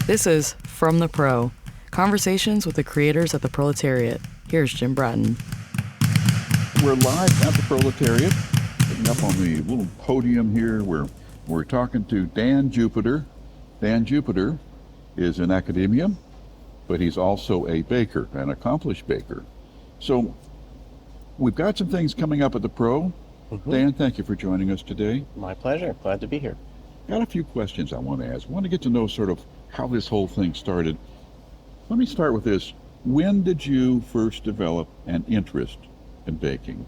This is From the Pro, conversations with the creators at the Proletariat. Here's Jim Bratton. We're live at the Proletariat, sitting up on the little podium here where we're talking to Dan Jupiter. Dan Jupiter is in academia, but he's also a baker, an accomplished baker. So we've got some things coming up at the Pro. Dan, thank you for joining us today. My pleasure. Glad to be here. Got a few questions I want to ask. I want to get to know sort of how this whole thing started. Let me start with this. When did you first develop an interest in baking?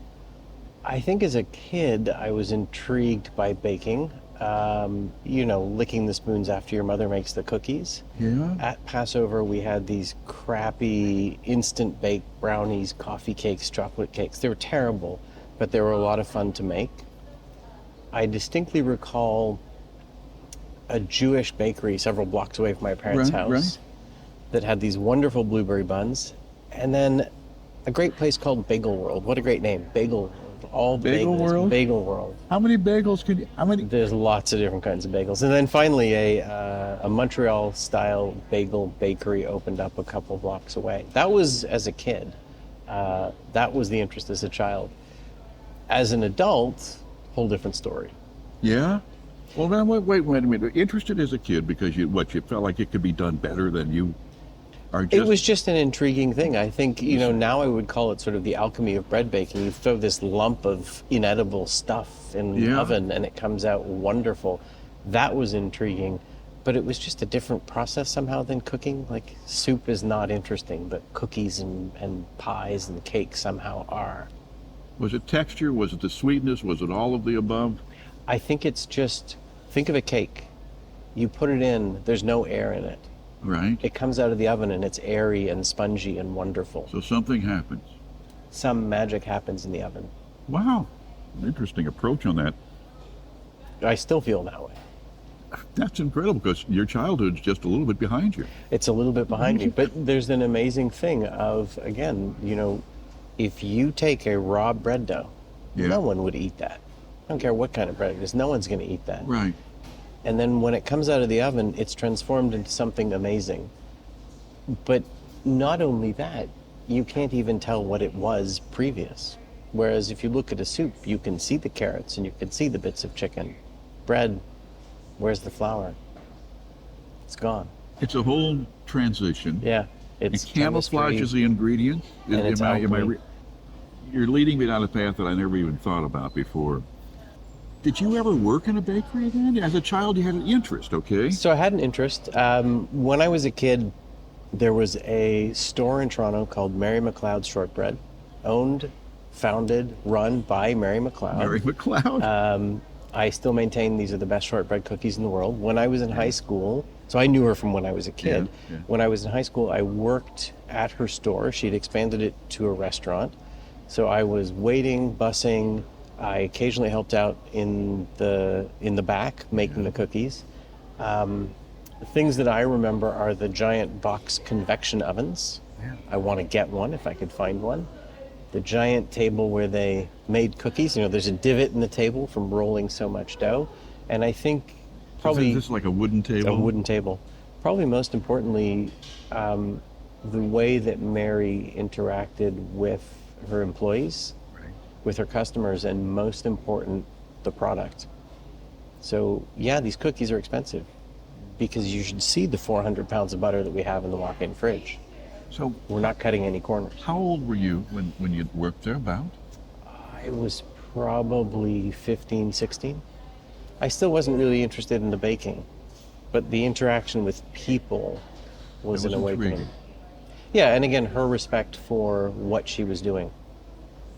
I think as a kid, I was intrigued by baking. Licking the spoons after your mother makes the cookies. Yeah. At Passover, we had these crappy instant baked brownies, coffee cakes, chocolate cakes. They were terrible, but they were a lot of fun to make. I distinctly recall a Jewish bakery several blocks away from my parents' house that had these wonderful blueberry buns. And then a great place called Bagel World. What a great name, Bagel World. All Bagel bagels, World? Bagel World. How many bagels can you, There's lots of different kinds of bagels. And then finally a Montreal-style bagel bakery opened up a couple blocks away. That was as a kid. That was the interest as a child. As an adult, whole different story. Yeah? Well, then wait a minute. Interested as a kid because you felt like it could be done better than you are just... It was just an intriguing thing. I think, now I would call it sort of the alchemy of bread baking. You throw this lump of inedible stuff in the oven and it comes out wonderful. That was intriguing, but it was just a different process somehow than cooking. Like soup is not interesting, but cookies and pies and cakes somehow are. Was it texture? Was it the sweetness? Was it all of the above? I think it's just, think of a cake. You put it in, there's no air in it. Right. It comes out of the oven and it's airy and spongy and wonderful. So something happens. Some magic happens in the oven. Wow. An interesting approach on that. I still feel that way. That's incredible because your childhood's just a little bit behind you. It's a little bit behind me, but there's an amazing thing of, again, if you take a raw bread dough, no one would eat that. I don't care what kind of bread it is, no one's going to eat that. Right. And then when it comes out of the oven, it's transformed into something amazing. But not only that, you can't even tell what it was previous. Whereas if you look at a soup, you can see the carrots and you can see the bits of chicken. Bread, where's the flour? It's gone. It's a whole transition. Yeah. It camouflages the ingredients. You're leading me down a path that I never even thought about before. Did you ever work in a bakery then? As a child, you had an interest, okay? So I had an interest. When I was a kid, there was a store in Toronto called Mary McLeod's Shortbread, owned, founded, run by Mary McLeod. Mary McLeod. I still maintain these are the best shortbread cookies in the world. When I was in high school, so I knew her from when I was a kid. Yeah. When I was in high school, I worked at her store. She'd expanded it to a restaurant. So I was waiting, bussing. I occasionally helped out in the back making the cookies. The things that I remember are the giant box convection ovens. Yeah. I want to get one if I could find one. The giant table where they made cookies. There's a divot in the table from rolling so much dough. And I think probably... Is this like a wooden table? A wooden table. Probably most importantly, the way that Mary interacted with her employees, with her customers, and most important, the product. So yeah, these cookies are expensive because you should see the 400 pounds of butter that we have in the walk-in fridge. So we're not cutting any corners. How old were you when you worked there about? I was probably 15, 16. I still wasn't really interested in the baking, but the interaction with people was an awakening. Yeah, and again, her respect for what she was doing.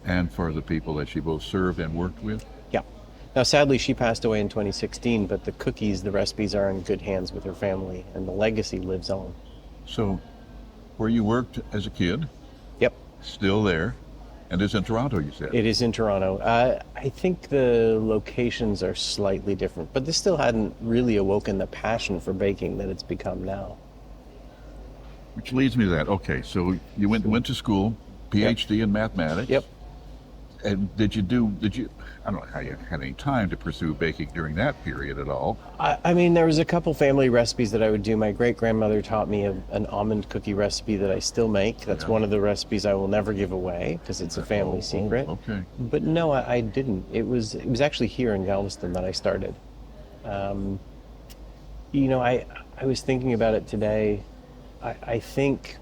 And for the people that she both served and worked with? Yeah. Now, sadly, she passed away in 2016, but the cookies, the recipes are in good hands with her family, and the legacy lives on. So, where you worked as a kid? Yep. Still there? And it's in Toronto, you said? It is in Toronto. I think the locations are slightly different, but this still hadn't really awoken the passion for baking that it's become now. Which leads me to that. Okay, so you went to school, PhD in mathematics. Yep. And I don't know how you had any time to pursue baking during that period at all. I mean, there was a couple family recipes that I would do. My great-grandmother taught me an almond cookie recipe that I still make. That's one of the recipes I will never give away because it's a family secret. Okay. But no, I didn't. It was actually here in Galveston that I started. I was thinking about it today. I think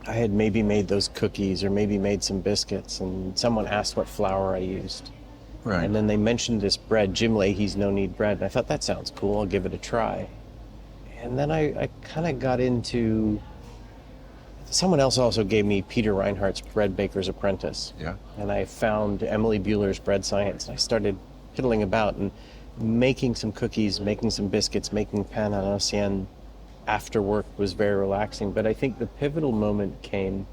I had maybe made those cookies or maybe made some biscuits, and someone asked what flour I used. Right. And then they mentioned this bread, Jim Leahy's No Knead bread, and I thought that sounds cool, I'll give it a try. And then I kind of got into, someone else also gave me Peter Reinhardt's Bread Baker's Apprentice. Yeah. And I found Emily Bueller's Bread Science, and I started fiddling about and making some cookies, making some biscuits, making pan à l'ancienne after work was very relaxing. But I think the pivotal moment came,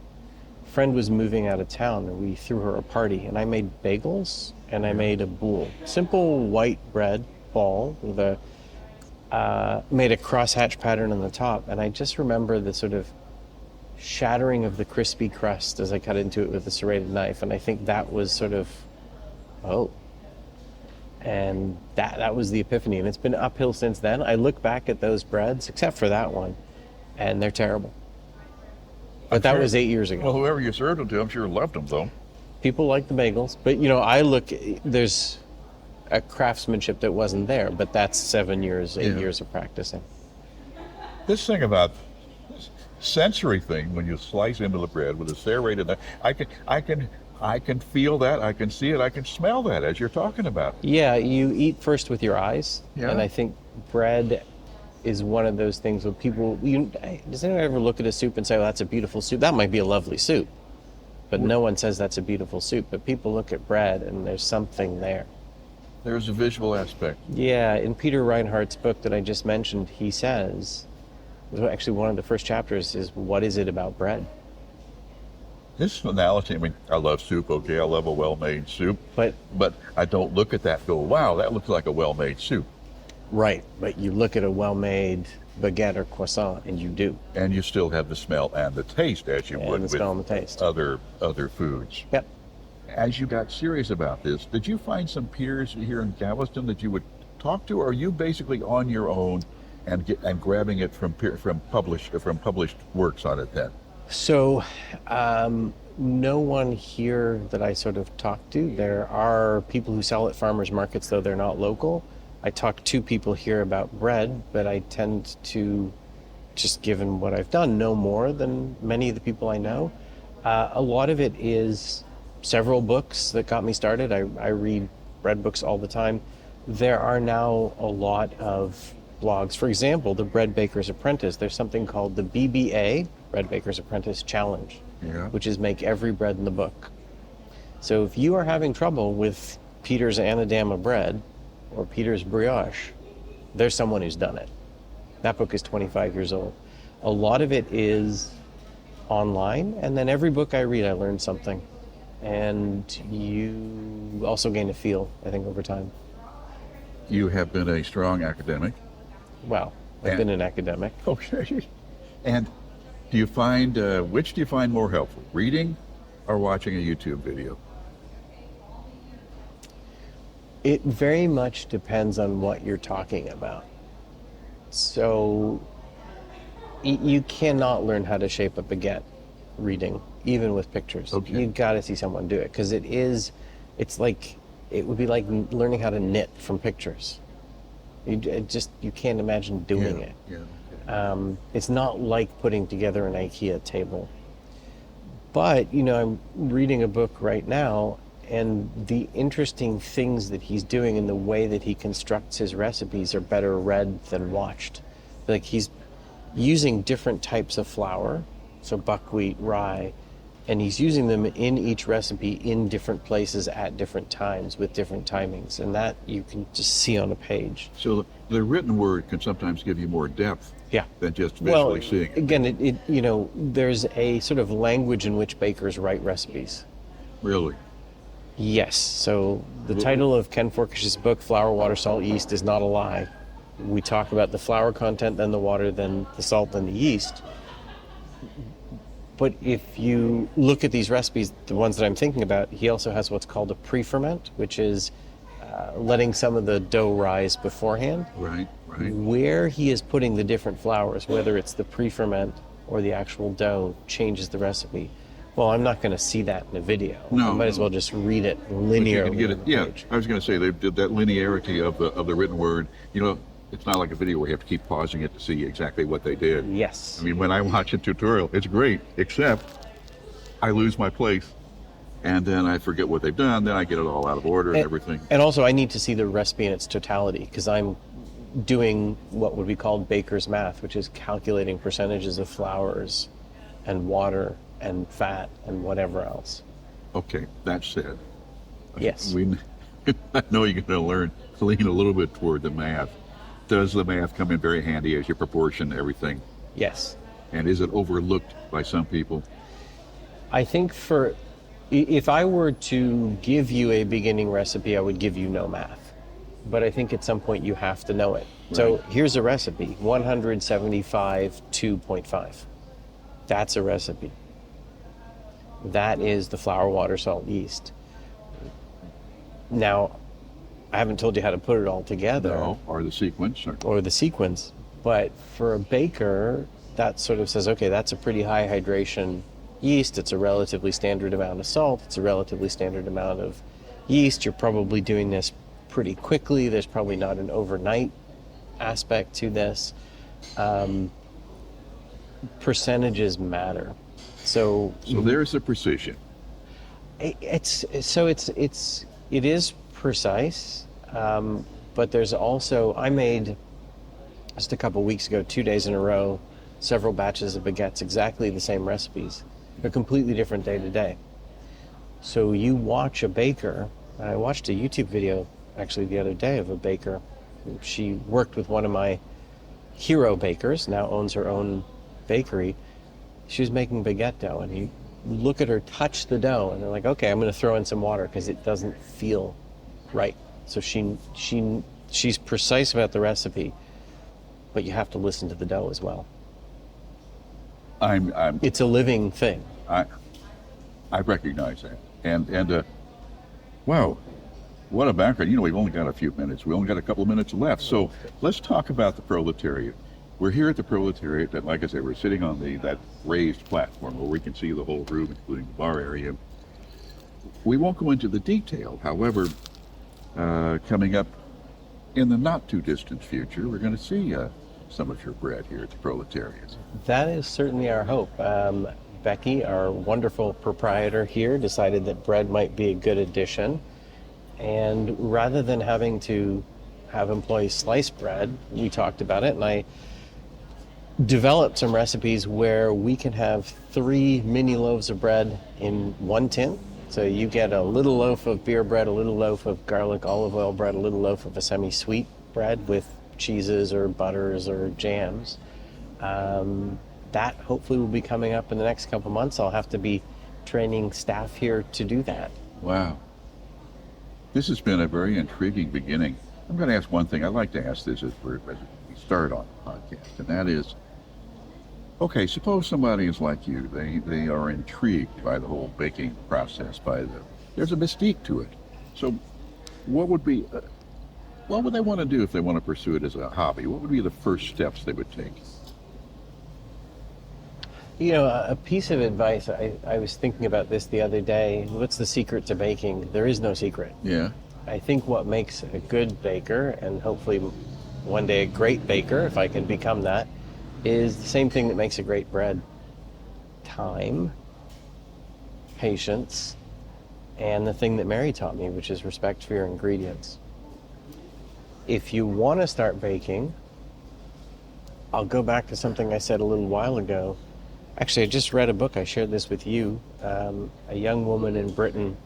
a friend was moving out of town and we threw her a party, and I made bagels and I made a boule. Simple white bread ball with made a crosshatch pattern on the top, and I just remember the sort of shattering of the crispy crust as I cut into it with a serrated knife, and I think that was sort of, and that was the epiphany, and it's been uphill since then. I look back at those breads, except for that one, and they're terrible. But that was 8 years ago. Well, whoever you served them to, I'm sure loved them, though. People like the bagels, but there's a craftsmanship that wasn't there, but that's 8 years of practicing. This thing about sensory thing, when you slice into the bread with a serrated knife, I can feel that, I can see it, I can smell that as you're talking about it. Yeah, you eat first with your eyes, and I think bread is one of those things where people, does anyone ever look at a soup and say, well, that's a beautiful soup? That might be a lovely soup, but no one says that's a beautiful soup. But people look at bread and there's something there. There's a visual aspect. Yeah, in Peter Reinhardt's book that I just mentioned, he says, actually one of the first chapters is, what is it about bread? This analogy, I mean, I love soup, okay, I love a well-made soup, But I don't look at that and go, wow, that looks like a well-made soup. right, but you look at a well-made baguette or croissant, and you do. And you still have the smell and the taste as you would the with smell and the taste. other foods. Yep. As you got serious about this, did you find some peers here in Galveston that you would talk to, or are you basically on your own and grabbing it from published works on it then? So, no one here that I sort of talk to. There are people who sell at farmers markets, though they're not local. I talk to people here about bread, but I tend to, just given what I've done, know more than many of the people I know. A lot of it is several books that got me started. I read bread books all the time. There are now a lot of blogs. For example, the Bread Baker's Apprentice, there's something called the BBA, Bread Baker's Apprentice Challenge, which is make every bread in the book. So if you are having trouble with Peter's Anadama bread or Peter's brioche, there's someone who's done it. That book is 25 years old. A lot of it is online, and then every book I read, I learn something. And you also gain a feel, I think, over time. You have been a strong academic. Well, I've been an academic. Okay. And do you find, which do you find more helpful, reading or watching a YouTube video? It very much depends on what you're talking about. So you cannot learn how to shape a baguette reading, even with pictures. Okay. You got to see someone do it, because it would be like learning how to knit from pictures. You can't imagine doing it. Yeah. It's not like putting together an IKEA table. But, I'm reading a book right now, and the interesting things that he's doing and the way that he constructs his recipes are better read than watched. Like, he's using different types of flour, so buckwheat, rye, and he's using them in each recipe in different places at different times with different timings, and that you can just see on a page. So the written word can sometimes give you more depth than just visually seeing it. Again, there's a sort of language in which bakers write recipes. Really? Yes. So the title of Ken Forkish's book, Flour, Water, Salt, Yeast, is not a lie. We talk about the flour content, then the water, then the salt, then the yeast. But if you look at these recipes, the ones that I'm thinking about, he also has what's called a pre-ferment, which is letting some of the dough rise beforehand. Right. Where he is putting the different flours, whether it's the pre-ferment or the actual dough, changes the recipe. Well, I'm not going to see that in a video. No, I might as well just read it linearly. Get it. Yeah, I was going to say they did that linearity of the written word. It's not like a video where you have to keep pausing it to see exactly what they did. Yes. I mean, when I watch a tutorial, it's great, except I lose my place, and then I forget what they've done. Then I get it all out of order and everything. And also, I need to see the recipe in its totality, because I'm doing what would be called baker's math, which is calculating percentages of flours and water and fat and whatever else. Okay, that said, Yes. I know you're going to lean a little bit toward the math. Does the math come in very handy as you proportion everything? Yes. And is it overlooked by some people? I think if I were to give you a beginning recipe, I would give you no math. But I think at some point you have to know it. Right. So here's a recipe, 175 2.5. That's a recipe. That is the flour, water, salt, yeast. Now, I haven't told you how to put it all together. No, or the sequence. Or the sequence. But for a baker, that sort of says, okay, that's a pretty high hydration yeast. It's a relatively standard amount of salt. It's a relatively standard amount of yeast. You're probably doing this pretty quickly. There's probably not an overnight aspect to this. Percentages matter. So there's the precision. It is precise, but there's also, I made just a couple weeks ago, 2 days in a row, several batches of baguettes, exactly the same recipes. They're completely different day to day. So you watch a baker, and I watched a YouTube video actually the other day of a baker. She worked with one of my hero bakers, now owns her own bakery. She was making baguette dough, and you look at her touch the dough, and they're like, okay, I'm going to throw in some water because it doesn't feel right. So she's precise about the recipe, but you have to listen to the dough as well. It's a living thing. I recognize that, and wow, what a background. We've only got a few minutes. We only got a couple of minutes left, so let's talk about the Proletariat. We're here at the Proletariat, and like I said, we're sitting on that raised platform where we can see the whole room, including the bar area. We won't go into the detail. However, coming up in the not too distant future, we're going to see some of your bread here at the Proletariat. That is certainly our hope. Becky, our wonderful proprietor here, decided that bread might be a good addition. And rather than having to have employees slice bread, we talked about it, and I developed some recipes where we can have 3 mini loaves of bread in one tin. So you get a little loaf of beer bread, a little loaf of garlic olive oil bread, a little loaf of a semi-sweet bread with cheeses or butters or jams. That hopefully will be coming up in the next couple months. I'll have to be training staff here to do that. Wow. This has been a very intriguing beginning. I'm going to ask one thing. I like to ask this as we start on the podcast, and that is, okay, suppose somebody is like you. They are intrigued by the whole baking process. There's a mystique to it. So, what would they want to do if they want to pursue it as a hobby? What would be the first steps they would take? A piece of advice, I was thinking about this the other day. What's the secret to baking? There is no secret. Yeah. I think what makes a good baker, and hopefully one day a great baker, if I can become that, is the same thing that makes a great bread. Time, patience, and the thing that Mary taught me, which is respect for your ingredients. If you want to start baking, I'll go back to something I said a little while ago. Actually, I just read a book. I shared this with you. A young woman in Britain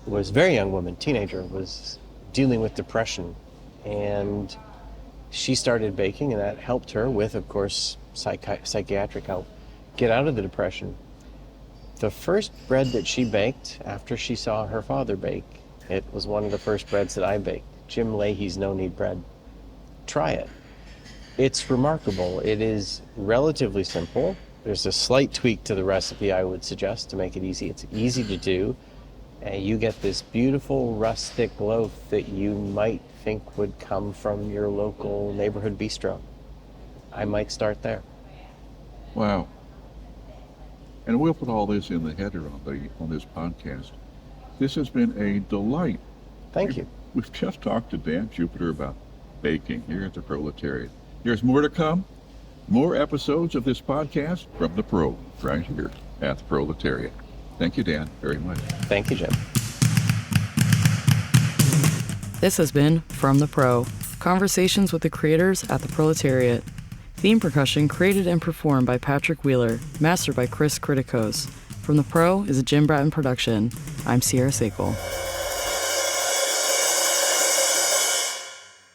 very young woman, teenager, was dealing with depression. And she started baking, and that helped her with, of course, psychiatric help, get out of the depression. The first bread that she baked after she saw her father bake, it was one of the first breads that I baked, Jim Leahy's no-knead bread. Try it. It's remarkable. It is relatively simple. There's a slight tweak to the recipe I would suggest to make it easy. It's easy to do, and you get this beautiful rustic loaf that you might think would come from your local neighborhood bistro. I might start there. Wow. And we'll put all this in the header on this podcast. This has been a delight. Thank you. We've just talked to Dan Jupiter about baking here at the Proletariat. There's more to come. More episodes of this podcast from the Pro right here at the Proletariat. Thank you, Dan, very much. Thank you, Jim. This has been From the Pro, conversations with the creators at the Proletariat. Theme percussion created and performed by Patrick Wheeler, mastered by Chris Criticos. From the Pro is a Jim Bratton production. I'm Sierra Sakel.